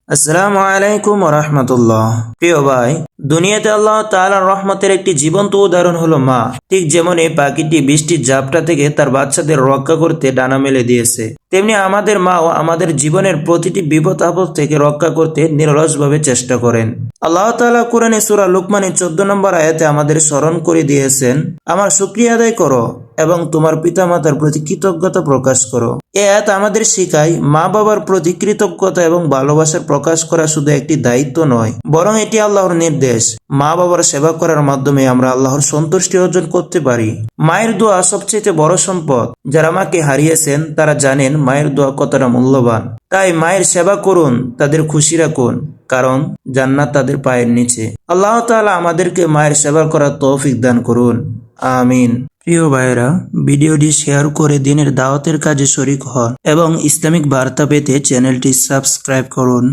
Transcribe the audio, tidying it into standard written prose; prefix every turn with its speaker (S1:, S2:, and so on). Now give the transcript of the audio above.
S1: আসসালামু আলাইকুম ওয়া রাহমাতুল্লাহ। প্রিয় ভাই, দুনিয়াতে আল্লাহ তাআলার রহমতের একটি জীবন্ত উদাহরণ হলো মা। ঠিক যেমন এই পাখিটি বৃষ্টির ঝাপটা থেকে তার বাচ্চাদের রক্ষা করতে ডানা মেলে দিয়েছে, তেমনি আমাদের মাও আমাদের জীবনের প্রতিটি বিপদ আপদ থেকে রক্ষা করতে নিরলসভাবে চেষ্টা করেন। আল্লাহ তাআলা কুরআনে সূরা লুকমানের 14 নম্বর আয়াতে আমাদের স্মরণ করে দিয়েছেন, আমার শুকরিয়া আদায় করো এবং তোমার পিতামাতার প্রতি কৃতজ্ঞতা প্রকাশ করো। এই আয়াত আমাদের শেখায় মা বাবার প্রতি কৃতজ্ঞতা এবং ভালোবাসার প্রকাশ করা শুধু একটি দায়িত্ব নয়, বরং এটি আল্লাহর নির্দেশ। মা বাবার সেবা করার মাধ্যমে আমরা আল্লাহর সন্তুষ্টি অর্জন করতে পারি। মায়ের দোয়া সবচেয়ে বড় সম্পদ। যারা মাকে হারিয়েছেন তারা জানেন মায়ের দোয়া কতটা মূল্যবান। তাই মায়ের সেবা করুন, তাদের খুশি রাখুন, কারণ জান্নাত তাদের পায়ের নিচে। আল্লাহ তাআলা আমাদেরকে মায়ের সেবা করার তৌফিক দান করুন, আমিন। প্রিয় ভাইয়েরা, ভিডিওটি শেয়ার করে দিনের দাওয়াতের কাজে শরীক হন এবং ইসলামিক বার্তা পেতে চ্যানেলটি সাবস্ক্রাইব করুন।